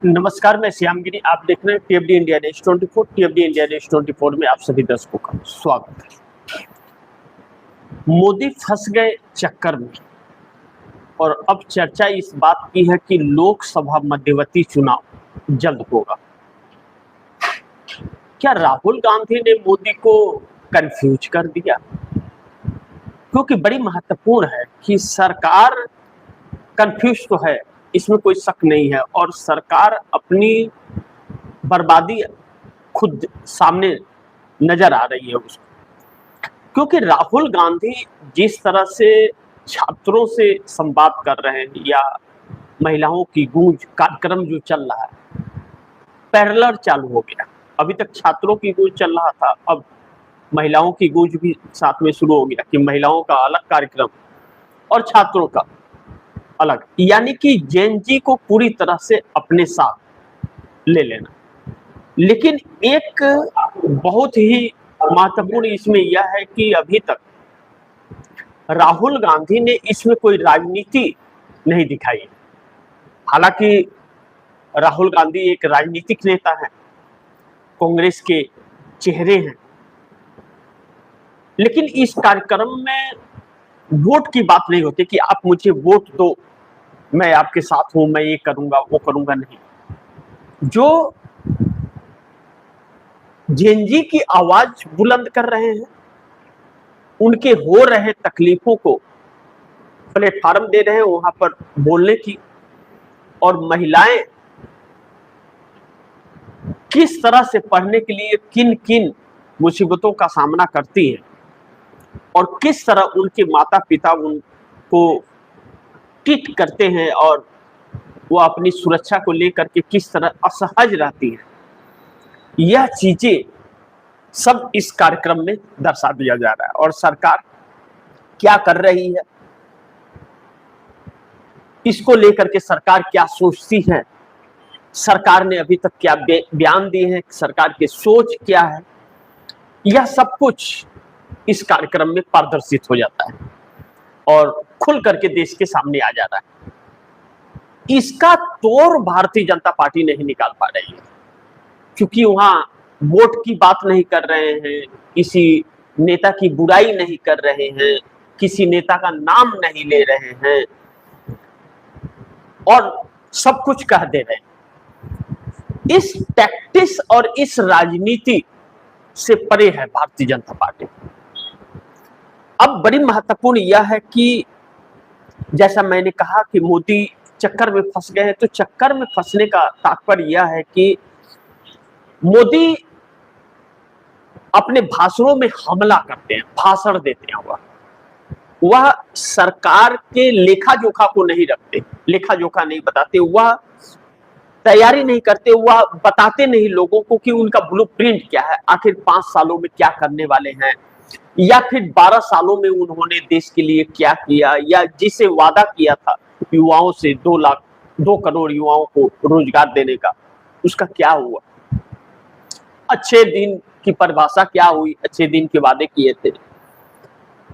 नमस्कार, मैं श्यामगिरी। आप देख रहे हैं टीएफडी इंडिया न्यूज 24। टीएफडी इंडिया न्यूज 24 में आप सभी दर्शकों का स्वागत है। मोदी फंस गए चक्कर में और अब चर्चा इस बात की है कि लोकसभा मध्यवर्ती चुनाव जल्द होगा। क्या राहुल गांधी ने मोदी को कंफ्यूज कर दिया? क्योंकि बड़ी महत्वपूर्ण है कि सरकार कंफ्यूज तो है, इसमें कोई शक नहीं है, और सरकार अपनी बर्बादी खुद सामने नजर आ रही है उसको। क्योंकि राहुल गांधी जिस तरह से छात्रों से संवाद कर रहे हैं या महिलाओं की गूंज कार्यक्रम जो चल रहा है, पैरेलल चालू हो गया। अभी तक छात्रों की गूंज चल रहा था, अब महिलाओं की गूंज भी साथ में शुरू हो गया कि महिलाओं का अलग कार्यक्रम और छात्रों का अलग, यानी कि जेन जी को पूरी तरह से अपने साथ ले लेना। लेकिन एक बहुत ही महत्वपूर्ण इसमें यह है कि अभी तक राहुल गांधी ने इसमें कोई राजनीति नहीं दिखाई। हालांकि राहुल गांधी एक राजनीतिक नेता है, कांग्रेस के चेहरे हैं, लेकिन इस कार्यक्रम में वोट की बात नहीं होती कि आप मुझे वोट दो, मैं आपके साथ हूं, मैं ये करूंगा वो करूंगा, नहीं। जो जेनजी की आवाज बुलंद कर रहे हैं, उनके हो रहे तकलीफों को प्लेटफॉर्म दे रहे हैं वहां पर बोलने की, और महिलाएं किस तरह से पढ़ने के लिए किन किन मुसीबतों का सामना करती हैं और किस तरह उनके माता पिता उनको ट्रीट करते हैं और वो अपनी सुरक्षा को लेकर के किस तरह असहज रहती हैं, यह चीजें सब इस कार्यक्रम में दर्शा दिया जा रहा है। और सरकार क्या कर रही है, इसको लेकर के सरकार क्या सोचती है, सरकार ने अभी तक क्या बयान दिए हैं, सरकार की सोच क्या है, यह सब कुछ इस कार्यक्रम में प्रदर्शित हो जाता है और खुल करके देश के सामने आ जा रहा है। इसका तोड़ भारतीय जनता पार्टी नहीं निकाल पा रही है, क्योंकि वहां वोट की बात नहीं कर रहे हैं, किसी नेता की बुराई नहीं कर रहे हैं, किसी नेता का नाम नहीं ले रहे हैं और सब कुछ कह दे रहे हैं। इस टैक्टिस और इस राजनीति से परे है भारतीय जनता पार्टी। अब बड़ी महत्वपूर्ण यह है कि जैसा मैंने कहा कि मोदी चक्कर में फंस गए हैं, तो चक्कर में फंसने का तात्पर्य यह है कि मोदी अपने भाषणों में हमला करते हैं, भाषण देते हैं, वह सरकार के लेखा जोखा को नहीं रखते, लेखा जोखा नहीं बताते, वह तैयारी नहीं करते, वह बताते नहीं लोगों को कि उनका ब्लूप्रिंट क्या है, आखिर 5 सालों में क्या करने वाले हैं, या फिर 12 सालों में उन्होंने देश के लिए क्या किया, या जिसे वादा किया था युवाओं से 2 करोड़ युवाओं को रोजगार देने का, उसका क्या हुआ। अच्छे दिन की परिभाषा क्या हुई, अच्छे दिन के वादे किए थे,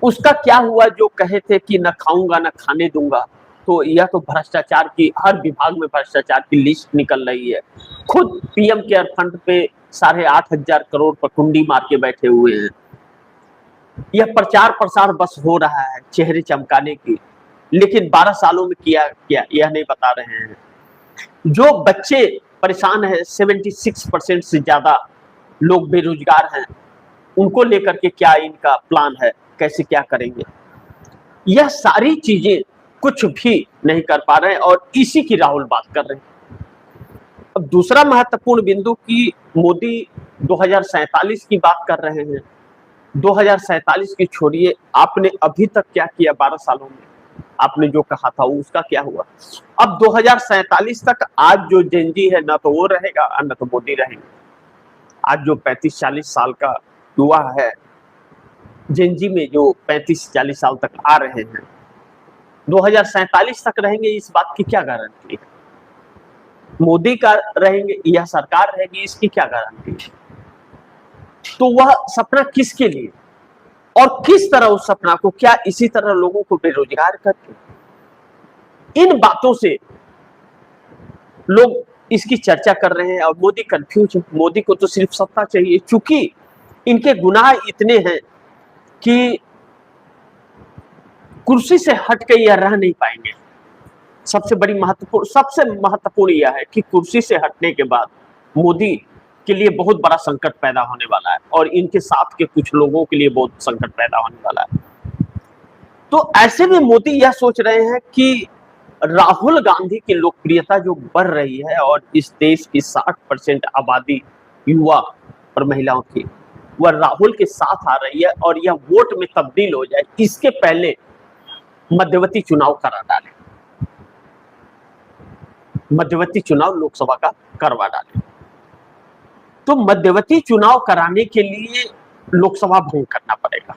उसका क्या हुआ। जो कहे थे कि न खाऊंगा न खाने दूंगा, तो यह तो भ्रष्टाचार की, हर विभाग में भ्रष्टाचार की लिस्ट निकल रही है। खुद पीएम केयर फंड पे 8,500 करोड़ पर कुंडी मार के बैठे हुए हैं। यह प्रचार प्रसार बस हो रहा है चेहरे चमकाने की, लेकिन 12 सालों में किया क्या यह नहीं बता रहे हैं। जो बच्चे परेशान है, 76% से ज्यादा लोग बेरोजगार हैं, उनको लेकर के क्या इनका प्लान है, कैसे क्या करेंगे, यह सारी चीजें कुछ भी नहीं कर पा रहे हैं और इसी की राहुल बात कर रहे हैं। अब दूसरा महत्वपूर्ण बिंदु कि मोदी 2047 की बात कर रहे हैं। 2047 की छोड़िए, आपने अभी तक क्या किया 12 सालों में, आपने जो कहा था उसका क्या हुआ। अब 2047 तक आज जो जेनजी है, ना तो वो रहेगा और ना तो मोदी रहेंगे। आज जो 35-40 साल का युवा है, जेनजी में जो 35-40 साल तक आ रहे हैं, 2047 तक रहेंगे, इस बात की क्या गारंटी है। मोदी का रहेंगे या सरकार रहेगी, इसकी क्या गारंटी है। तो वह सपना किसके लिए और किस तरह उस सपना को, क्या इसी तरह लोगों को बेरोजगार करके, इन बातों से लोग इसकी चर्चा कर रहे हैं और मोदी कंफ्यूज है। मोदी को तो सिर्फ सत्ता चाहिए, क्योंकि इनके गुनाह इतने हैं कि कुर्सी से हट के यह रह नहीं पाएंगे। सबसे महत्वपूर्ण यह है कि कुर्सी से हटने के बाद मोदी के लिए बहुत बड़ा संकट पैदा होने वाला है और इनके साथ के कुछ लोगों के लिए बहुत संकट पैदा होने वाला है। तो ऐसे में मोदी यह सोच रहे हैं कि राहुल गांधी की लोकप्रियता जो बढ़ रही है और इस देश की 60% आबादी युवा और महिलाओं की, वह राहुल के साथ आ रही है और यह वोट में तब्दील हो जाए, इसके पहले मध्यवर्ती चुनाव करा डाले, मध्यवर्ती चुनाव लोकसभा का करवा डाले। तो मध्यवर्ती चुनाव कराने के लिए लोकसभा भंग करना पड़ेगा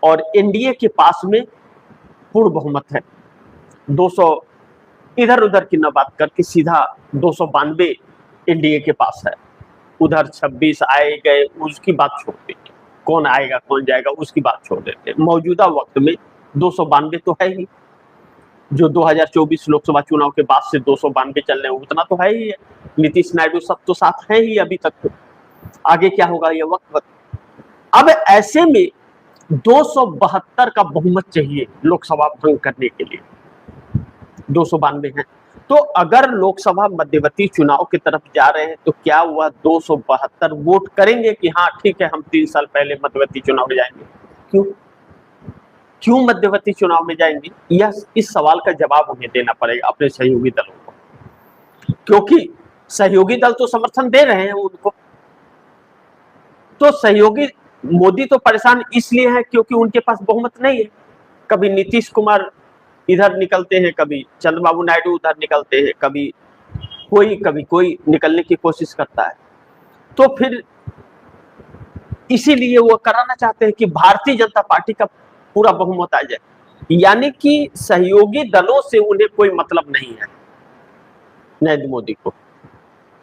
और एनडीए के पास में पूर्ण बहुमत है। 200 इधर उधर की न बात करके सीधा 292 एनडीए के पास है। उधर 26 आए गए उसकी बात छोड़ देते, कौन आएगा कौन जाएगा उसकी बात छोड़ देते। मौजूदा वक्त में 292 तो है ही, जो 2024 लोकसभा चुनाव के बाद से 292 चल रहे हैं उतना तो है ही है। नीतीश नायडू सब तो साथ है ही अभी तक, तो आगे क्या होगा ये वक्त। अब ऐसे में 272 का बहुमत चाहिए लोकसभा भंग करने के लिए, 292 है। तो अगर लोकसभा मध्यवर्ती चुनाव की तरफ जा रहे हैं तो क्या वह 272 वोट करेंगे कि हाँ ठीक है हम 3 साल पहले मध्यवर्ती चुनाव में जाएंगे? क्यों मध्यवर्ती चुनाव में जाएंगे? यह इस सवाल का जवाब उन्हें देना पड़ेगा अपने सहयोगी दलों को, क्योंकि सहयोगी दल तो समर्थन दे रहे हैं उनको। तो सहयोगी मोदी तो परेशान इसलिए है क्योंकि उनके पास बहुमत नहीं है। कभी नीतीश कुमार इधर निकलते हैं, कभी चंद्रबाबू नायडू उधर निकलते हैं, कभी कोई निकलने की कोशिश करता है। तो फिर इसीलिए वो कराना चाहते हैं कि भारतीय जनता पार्टी का पूरा बहुमत आ जाए, यानी कि सहयोगी दलों से उन्हें कोई मतलब नहीं है नरेंद्र मोदी को।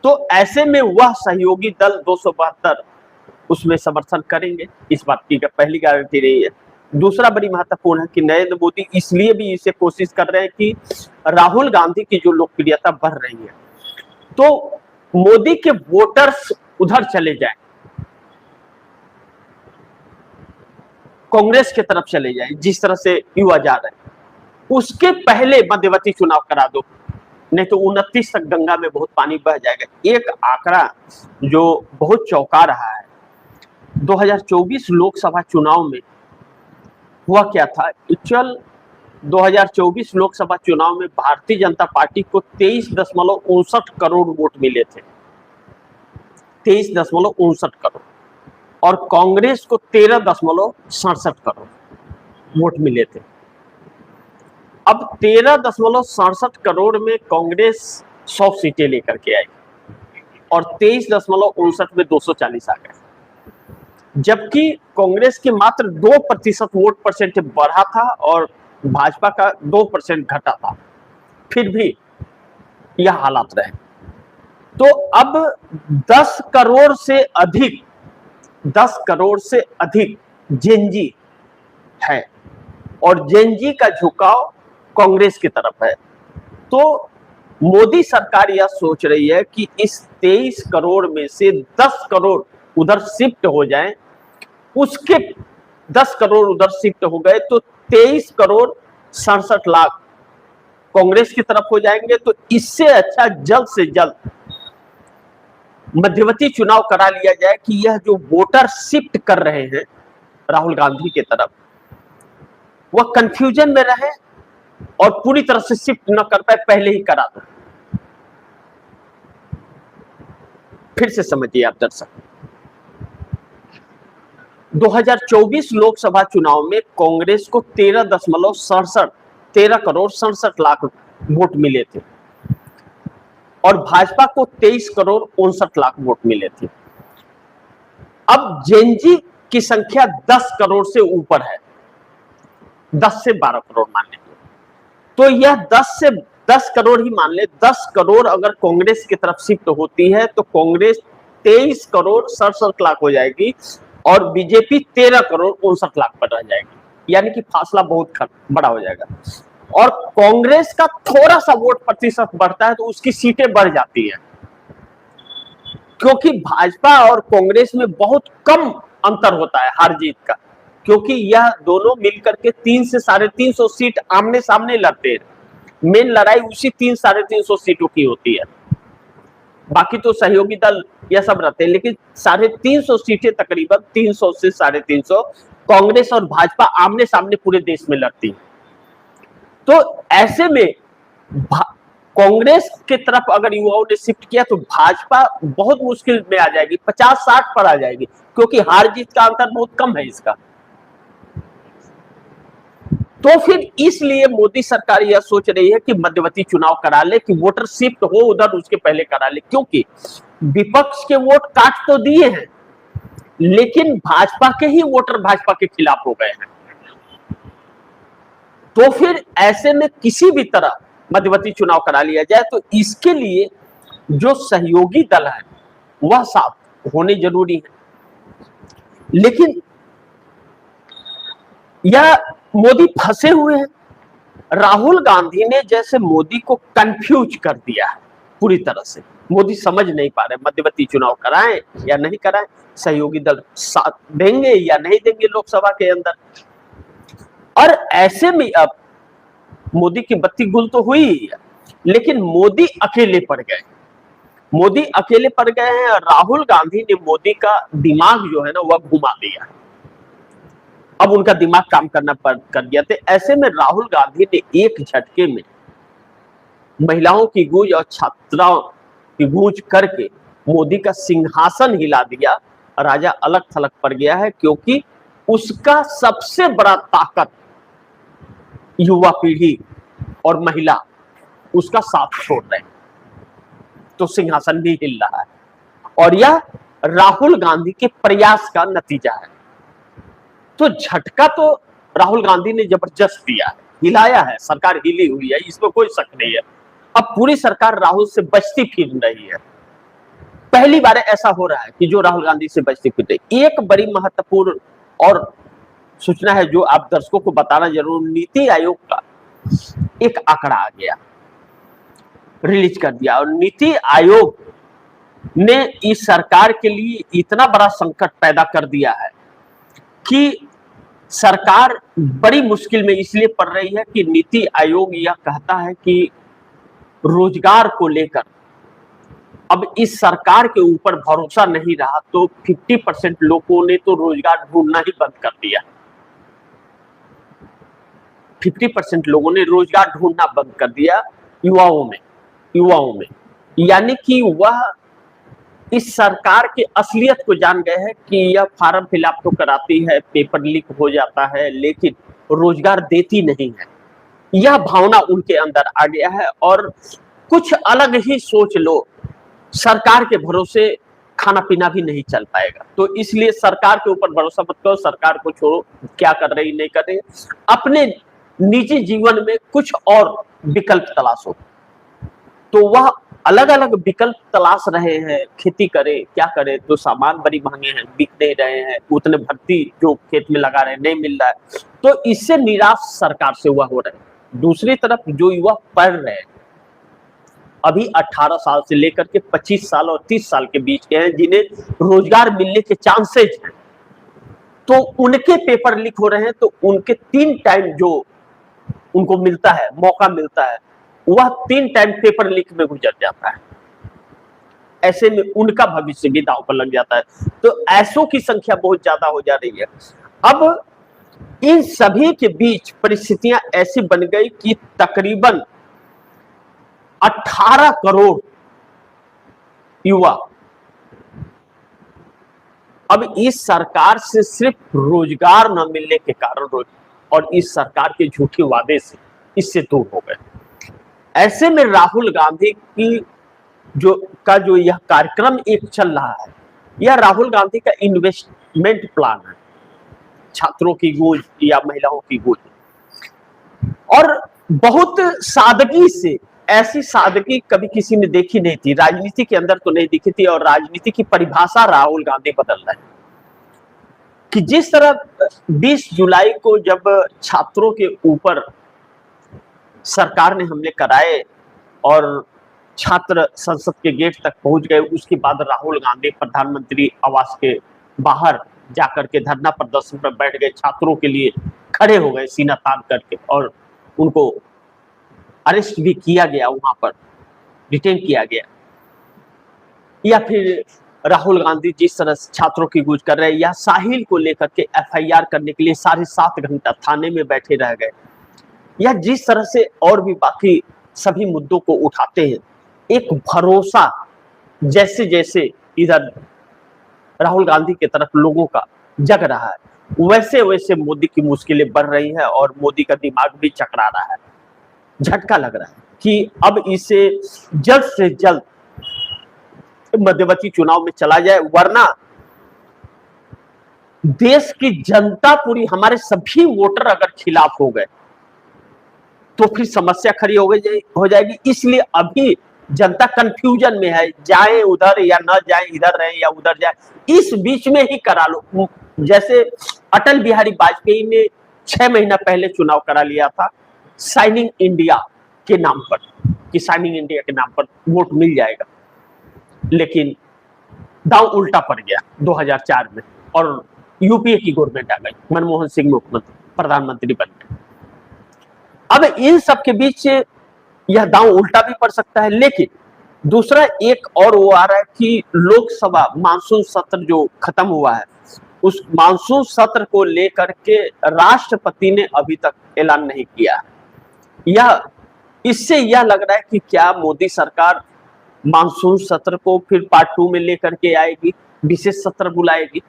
तो ऐसे में वह सहयोगी दल 272 उसमें समर्थन करेंगे, इस बात की पहली गारंटी रही है। दूसरा बड़ी महत्वपूर्ण है कि नरेंद्र मोदी इसलिए भी इसे कोशिश कर रहे हैं कि राहुल गांधी की जो लोकप्रियता बढ़ रही है तो मोदी के वोटर्स उधर चले जाएं, कांग्रेस की तरफ चले जाएं, जिस तरह से युवा जा रहे हैं। उसके पहले मध्यवर्ती चुनाव करा दो, नहीं तो 29 तक गंगा में बहुत पानी बह जाएगा। एक आंकड़ा जो बहुत चौंका रहा है, 2024 लोकसभा चुनाव में हुआ क्या था। एक्चुअल 2024 लोकसभा चुनाव में भारतीय जनता पार्टी को 23.59 करोड़ वोट मिले थे, 23.59 करोड़, और कांग्रेस को 13.67 करोड़ वोट मिले थे। अब 13.67 करोड़ में कांग्रेस 100 सीटें लेकर के आई और 23.59 में 240 आ गए, जबकि कांग्रेस के मात्र 2% वोट परसेंट बढ़ा था और भाजपा का 2% घटा था। फिर भी यह हालात रहे। तो अब 10 करोड़ से अधिक जेनजी है और जेनजी का झुकाव कांग्रेस की तरफ है। तो मोदी सरकार यह सोच रही है कि इस 23 करोड़ में से 10 करोड़ उधर शिफ्ट हो जाएं, उसके 10 करोड़ उधर शिफ्ट हो गए तो 23 करोड़ 67 लाख कांग्रेस की तरफ हो जाएंगे। तो इससे अच्छा जल्द से जल्द मध्यवर्ती चुनाव करा लिया जाए कि यह जो वोटर शिफ्ट कर रहे हैं राहुल गांधी की तरफ, वह कंफ्यूजन में रहे और पूरी तरह से शिफ्ट न कर पाए, पहले ही करा दो। फिर से समझिए आप दर्शक, 2024 लोकसभा चुनाव में कांग्रेस को 13 करोड़ 67 लाख वोट मिले थे और भाजपा को 23 करोड़ 59 लाख वोट मिले थे। अब जेनजी की संख्या 10 करोड़ से ऊपर है, 10 से 12 करोड़ मान लीजिए, तो यह 10 करोड़ ही मान ले। 10 करोड़ अगर कांग्रेस की तरफ शिफ्ट होती है तो कांग्रेस 23 करोड़ 67 लाख हो जाएगी और बीजेपी 13 करोड़ 59 लाख पर रह जाएगी, यानी कि फासला बहुत बड़ा हो जाएगा। और कांग्रेस का थोड़ा सा वोट प्रतिशत बढ़ता है तो उसकी सीटें बढ़ जाती है, क्योंकि भाजपा और कांग्रेस में बहुत कम अंतर होता है हार जीत का, क्योंकि यह दोनों मिलकर के 3 से 350 सीट आमने सामने लड़ते हैं। मेन लड़ाई उसी 300-350 सीटों की होती है, बाकी तो सहयोगी दल यह सब रहते हैं, लेकिन 350 सीटें तकरीबन 300 से 350 कांग्रेस और भाजपा आमने सामने पूरे देश में लड़ती है। तो ऐसे में कांग्रेस की तरफ अगर युवाओं ने शिफ्ट किया तो भाजपा बहुत मुश्किल में आ जाएगी, 50-60 पर आ जाएगी, क्योंकि हार जीत का अंतर बहुत कम है इसका। तो फिर इसलिए मोदी सरकार यह सोच रही है कि मध्यवर्ती चुनाव करा ले, कि वोटर शिफ्ट हो उधर उसके पहले करा ले, क्योंकि विपक्ष के वोट काट तो दिए हैं, लेकिन भाजपा के ही वोटर भाजपा के खिलाफ हो गए हैं। तो फिर ऐसे में किसी भी तरह मध्यवर्ती चुनाव करा लिया जाए, तो इसके लिए जो सहयोगी दल है वह साफ होने जरूरी है। लेकिन यह मोदी फंसे हुए हैं। राहुल गांधी ने जैसे मोदी को कंफ्यूज कर दिया है पूरी तरह से। मोदी समझ नहीं पा रहे मध्यवर्ती चुनाव कराएं या नहीं कराएं, सहयोगी दल साथ देंगे या नहीं देंगे लोकसभा के अंदर। और ऐसे में अब मोदी की बत्ती गुल तो हुई है, लेकिन मोदी अकेले पड़ गए। मोदी अकेले पड़ गए हैं और राहुल गांधी ने मोदी का दिमाग जो है ना वह घुमा दिया। अब उनका दिमाग काम करना बंद कर दिया। तो ऐसे में राहुल गांधी ने एक झटके में महिलाओं की गूंज और छात्राओं की गूंज करके मोदी का सिंहासन हिला दिया। राजा अलग थलग पड़ गया है, क्योंकि उसका सबसे बड़ा ताकत युवा पीढ़ी और महिला उसका साथ छोड़ रहे हैं, तो सिंहासन भी हिल रहा है। और यह राहुल गांधी के प्रयास का नतीजा है। तो झटका तो राहुल गांधी ने जबरदस्त दिया है, हिलाया है, सरकार हिली हुई है, इसमें कोई शक नहीं है। अब पूरी सरकार राहुल से बचती फिर रही है। पहली बार ऐसा हो रहा है कि जो राहुल गांधी से बचती फिर रही। एक बड़ी महत्वपूर्ण और सूचना है जो आप दर्शकों को बताना जरूर, नीति आयोग का एक आंकड़ा आ गया, रिलीज कर दिया, और नीति आयोग ने इस सरकार के लिए इतना बड़ा संकट पैदा कर दिया है कि सरकार बड़ी मुश्किल में इसलिए पड़ रही है कि नीति आयोग यह कहता है कि रोजगार को लेकर अब इस सरकार के ऊपर भरोसा नहीं रहा, तो 50% लोगों ने तो रोजगार ढूंढना ही बंद कर दिया। 50% लोगों ने रोजगार ढूंढना बंद कर दिया युवाओं में, यानी कि वह इस सरकार की असलियत को जान गए हैं कि यह फार्म फिलअप तो कराती है, पेपर लीक हो जाता है, लेकिन रोजगार देती नहीं है। यह भावना उनके अंदर आ गया है और कुछ अलग ही सोच लो, सरकार के भरोसे खाना पीना भी नहीं चल पाएगा। तो इसलिए सरकार के ऊपर भरोसा मत करो, सरकार को छोड़ो, क्या कर रही नहीं कर रही, अपने निजी जीवन में कुछ और विकल्प तलाशो। तो वह अलग अलग विकल्प तलाश रहे हैं, खेती करे क्या करे, तो सामान बड़ी महंगे हैं, बिक नहीं रहे हैं, उतने भर्ती जो खेत में लगा रहे हैं नहीं मिल रहा है, तो इससे निराश सरकार से हुआ हो रहा है। दूसरी तरफ जो युवा पढ़ रहे हैं, अभी 18 साल से लेकर के 25 साल और 30 साल के बीच के हैं, जिन्हें रोजगार मिलने के चांसेज हैं, तो उनके पेपर लीक हो रहे हैं, तो उनके 3 टाइम जो उनको मिलता है, मौका मिलता है, वह 3 टाइम पेपर लीक में गुजर जाता है। ऐसे में उनका भविष्य भी दांव पर लग जाता है। तो ऐसों की संख्या बहुत ज्यादा हो जा रही है। अब इन सभी के बीच परिस्थितियां ऐसी बन गई कि तकरीबन 18 करोड़ युवा अब इस सरकार से सिर्फ रोजगार न मिलने के कारण और इस सरकार के झूठे वादे से इससे दूर हो गए। ऐसे में राहुल गांधी की जो यह कार्यक्रम एक चल रहा है, यह राहुल गांधी का इन्वेस्टमेंट प्लान है, छात्रों की गूंज या महिलाओं की गूंज, और बहुत सादगी से, ऐसी सादगी कभी किसी ने देखी नहीं थी, राजनीति के अंदर तो नहीं दिखी थी। और राजनीति की परिभाषा राहुल गांधी बदल रहे हैं कि जिस तरह 20 जुलाई को जब छात्रों के ऊपर सरकार ने हमले कराए और छात्र संसद के गेट तक पहुंच गए। उसके बाद राहुल गांधी प्रधानमंत्री आवास के बाहर जाकर के धरना प्रदर्शन पर बैठ गए, छात्रों के लिए खड़े हो गए सीना तान करके, और उनको अरेस्ट भी किया गया, वहां पर डिटेन किया गया। या फिर राहुल गांधी जिस तरह से छात्रों की गूंज कर रहे हैं, या साहिल को लेकर के एफआईआर करने के लिए 7.5 घंटा थाने में बैठे रह गए, या जिस तरह से और भी बाकी सभी मुद्दों को उठाते हैं, एक भरोसा जैसे जैसे इधर राहुल गांधी की तरफ लोगों का जग रहा है, वैसे वैसे मोदी की मुश्किलें बढ़ रही है और मोदी का दिमाग भी चकरा रहा है। झटका लग रहा है कि अब इसे जल्द से जल्द मध्यवर्ती चुनाव में चला जाए, वरना देश की जनता पूरी, हमारे सभी वोटर अगर खिलाफ हो गए तो फिर समस्या खड़ी हो जाएगी। इसलिए अभी जनता कंफ्यूजन में है, जाए उधर या न जाए, इधर रहे या उधर जाए, इस बीच में ही करा लो। जैसे अटल बिहारी वाजपेयी ने 6 महीना पहले चुनाव करा लिया था साइनिंग इंडिया के नाम पर, कि साइनिंग इंडिया के नाम पर वोट मिल जाएगा, लेकिन दांव उल्टा पड़ गया 2004 में और यूपीए की गवर्नमेंट आ गई, मनमोहन सिंह मुख्यमंत्री प्रधानमंत्री बन गए। अब इन सब के बीच यह दांव उल्टा भी पड़ सकता है। लेकिन दूसरा एक और वो आ रहा है कि लोकसभा मानसून सत्र जो खत्म हुआ है, उस मानसून सत्र को लेकर के राष्ट्रपति ने अभी तक ऐलान नहीं किया। यह इससे यह लग रहा है कि क्या मोदी सरकार मानसून सत्र को फिर पार्ट 2 में लेकर के आएगी, विशेष सत्र बुलाएगी,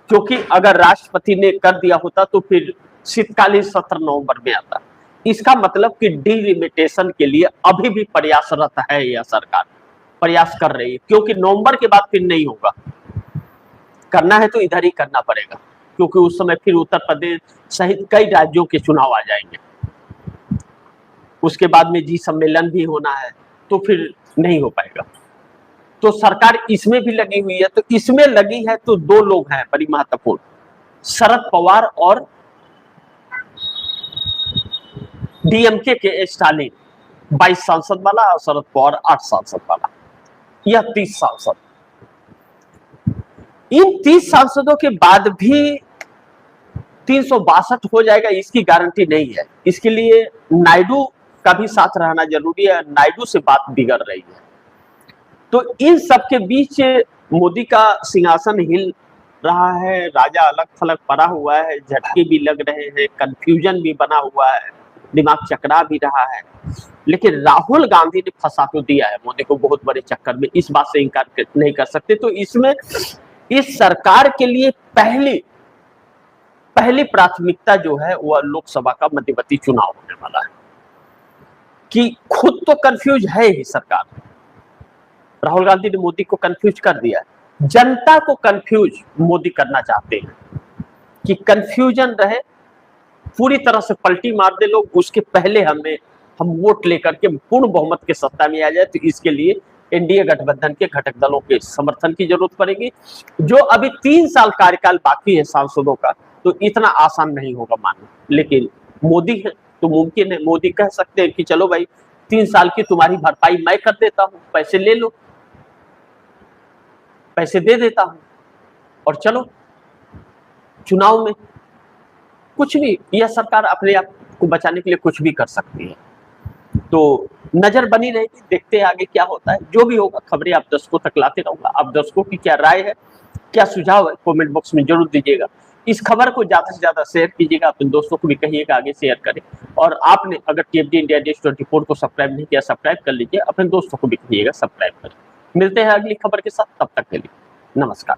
क्योंकि अगर राष्ट्रपति ने कर दिया होता तो फिर शीतकालीन सत्र नवंबर में आता। इसका मतलब कि डिलिमिटेशन के लिए अभी भी प्रयासरत है, यह सरकार प्रयास कर रही है, क्योंकि नवंबर के बाद फिर नहीं होगा। करना है तो इधर ही करना पड़ेगा, क्योंकि उस समय फिर उत्तर प्रदेश सहित कई राज्यों के चुनाव आ जाएंगे, उसके बाद में जी सम्मेलन भी होना है, तो फिर नहीं हो पाएगा। तो सरकार इसमें भी लगी हुई है। तो इसमें लगी है तो 2 लोग हैं बड़ी महत्वपूर्ण, शरद पवार और डीएमके के स्टालिन, 22 सांसद वाला, और शरद पवार 8 सांसद वाला, यह 30 सांसद। इन 30 सांसदों के बाद भी 362 हो जाएगा, इसकी गारंटी नहीं है। इसके लिए नायडू का भी साथ रहना जरूरी है, नायडू से बात बिगड़ रही है। तो इन सब के बीच मोदी का सिंहासन हिल रहा है, राजा अलग थलग पड़ा हुआ है, झटके भी लग रहे हैं, कंफ्यूजन भी बना हुआ है, दिमाग चकरा भी रहा है। लेकिन राहुल गांधी ने फंसा तो दिया है मोदी को बहुत बड़े चक्कर में, इस बात से इनकार नहीं कर सकते। तो इसमें इस सरकार के लिए पहली प्राथमिकता जो है वह लोकसभा का मध्यवर्ती चुनाव होने वाला है, कि खुद तो कंफ्यूज है ही सरकार। राहुल गांधी ने मोदी को कंफ्यूज कर दिया है, जनता को कंफ्यूज मोदी करना चाहते हैं कि कंफ्यूजन रहे, पूरी तरह से पलटी मार दे लोग, उसके पहले हम वोट लेकर के पूर्ण बहुमत के सत्ता में आ जाए। तो इसके लिए एनडीए गठबंधन के घटक दलों के समर्थन की जरूरत पड़ेगी। जो अभी 3 साल कार्यकाल बाकी है सांसदों का, तो इतना आसान नहीं होगा मानना। लेकिन मोदी है तो मुमकिन है, मोदी कह सकते हैं कि चलो भाई 3 साल की तुम्हारी भरपाई मैं कर देता हूं, पैसे ले लो, पैसे दे देता हूं, और चलो चुनाव में कुछ भी, यह सरकार अपने आप को बचाने के लिए कुछ भी कर सकती है। तो नजर बनी रहेगी, देखते हैं आगे क्या होता है। जो भी होगा खबरें आप दर्शकों तक लाते रहूंगा। आप दर्शकों की क्या राय है, क्या सुझाव है, कमेंट बॉक्स में जरूर दीजिएगा। इस खबर को ज्यादा से ज्यादा शेयर कीजिएगा, अपने दोस्तों को भी कहिएगा आगे शेयर करें। और आपने अगर टीएफडी इंडिया देश 24 को सब्सक्राइब नहीं किया, सब्सक्राइब कर लीजिए, अपने दोस्तों को भी कहिएगा सब्सक्राइब करें। मिलते हैं अगली खबर के साथ, तब तक के लिए नमस्कार।